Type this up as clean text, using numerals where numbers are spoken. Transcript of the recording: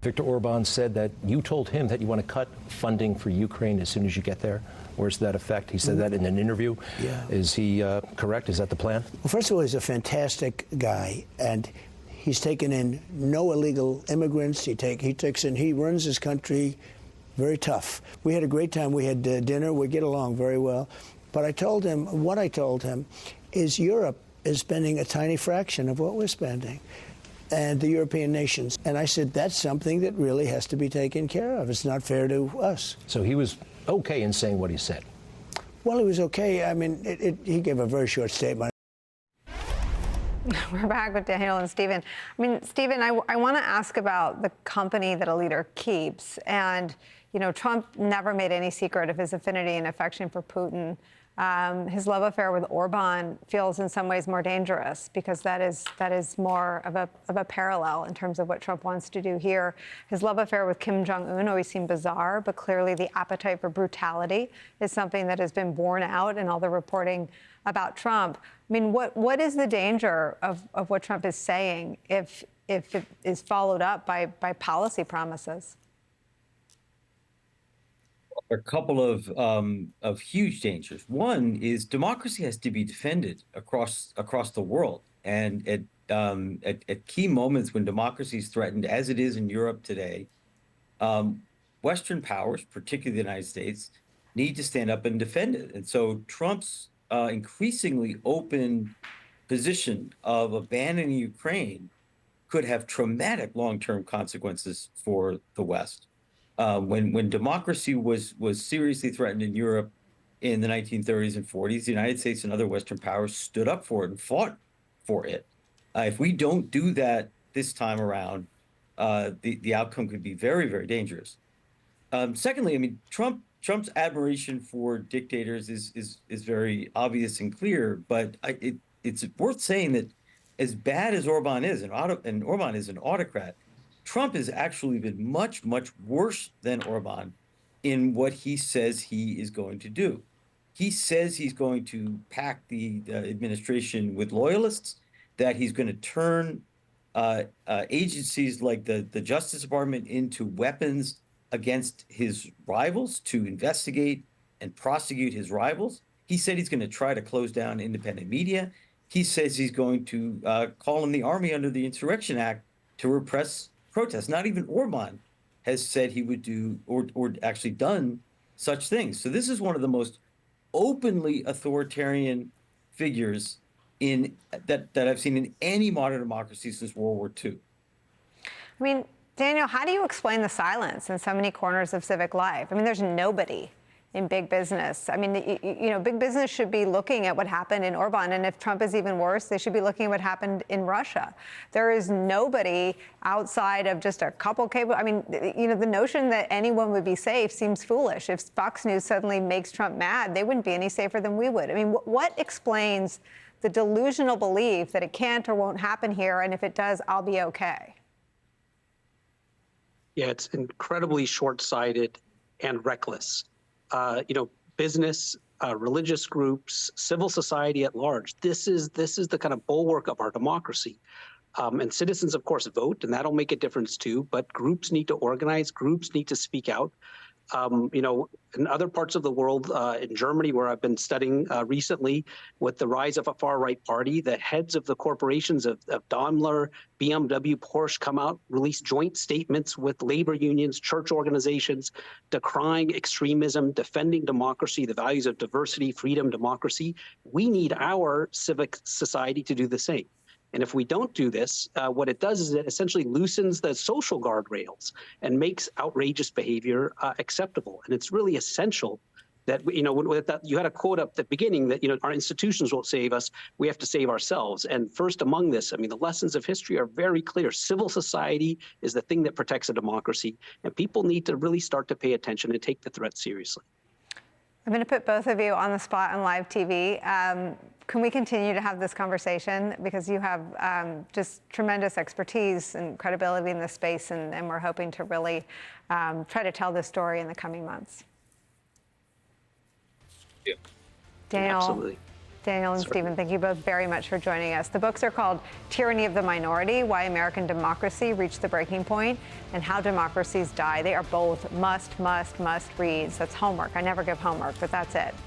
Viktor Orban said that you told him that you want to cut funding for Ukraine as soon as you get there. Where's that effect? He said that in an interview. Yeah. Is he correct? Is that the plan? Well, first of all, he's a fantastic guy, and he's taken in no illegal immigrants. He runs his country very tough. We had a great time. We had dinner. We get along very well. But what I told him is Europe is spending a tiny fraction of what we're spending, and the European nations. And I said, that's something that really has to be taken care of. It's not fair to us. So he was okay in saying what he said? Well, he was okay. I mean, he gave a very short statement. We're back with Daniel and Stephen. I mean, Stephen, I want to ask about the company that a leader keeps. And, you know, Trump never made any secret of his affinity and affection for Putin. His love affair with Orban feels in some ways more dangerous because that is more of a parallel in terms of what Trump wants to do here. His love affair with Kim Jong-un always seemed bizarre, but clearly the appetite for brutality is something that has been borne out in all the reporting about Trump. I mean, what is the danger of what Trump is saying if it is followed up by policy promises? A couple of huge dangers. One is democracy has to be defended across the world, and at key moments when democracy is threatened, as it is in Europe today, Western powers, particularly the United States, need to stand up and defend it. And so Trump's increasingly open position of abandoning Ukraine could have traumatic long-term consequences for the West. When democracy was seriously threatened in Europe in the 1930s and 40s, the United States and other Western powers stood up for it and fought for it. If we don't do that this time around, the outcome could be very, very dangerous. Secondly, I mean, Trump's admiration for dictators is very obvious and clear, but it's worth saying that as bad as Orban is, and Orban is an autocrat, Trump has actually been much, much worse than Orban in what he says he is going to do. He says he's going to pack the administration with loyalists, that he's going to turn agencies like the Justice Department into weapons against his rivals to investigate and prosecute his rivals. He said he's going to try to close down independent media. He says he's going to call in the army under the Insurrection Act to repress protests. Not even Orban has said he would do or actually done such things. So this is one of the most openly authoritarian figures that I've seen in any modern democracy since World War II. I mean, Daniel, how do you explain the silence in so many corners of civic life? I mean, there's nobody in big business. I mean, you know, big business should be looking at what happened in Orban, and if Trump is even worse, they should be looking at what happened in Russia. There is nobody outside of just a couple cable. I mean, you know, the notion that anyone would be safe seems foolish. If Fox News suddenly makes Trump mad, they wouldn't be any safer than we would. I mean, what explains the delusional belief that it can't or won't happen here, and if it does, I'll be okay? Yeah, it's incredibly short-sighted and reckless. You know, business, religious groups, civil society at large. This is the kind of bulwark of our democracy. And citizens, of course, vote, and that'll make a difference too. But groups need to organize. Groups need to speak out. You know, in other parts of the world, in Germany, where I've been studying recently, with the rise of a far-right party, the heads of the corporations of Daimler, BMW, Porsche come out, release joint statements with labor unions, church organizations, decrying extremism, defending democracy, the values of diversity, freedom, democracy. We need our civic society to do the same. And if we don't do this, what it does is it essentially loosens the social guardrails and makes outrageous behavior acceptable. And it's really essential that, you know, with that, you had a quote up at the beginning that, you know, our institutions won't save us. We have to save ourselves. And first among this, I mean, the lessons of history are very clear. Civil society is the thing that protects a democracy. And people need to really start to pay attention and take the threat seriously. I'm going to put both of you on the spot on live TV. Can we continue to have this conversation? Because you have just tremendous expertise and credibility in this space, and we're hoping to really try to tell this story in the coming months. Yeah. Daniel, Absolutely. Daniel and Stephen, thank you both very much for joining us. The books are called Tyranny of the Minority, Why American Democracy Reached the Breaking Point, and How Democracies Die. They are both must reads. That's homework. I never give homework, but that's it.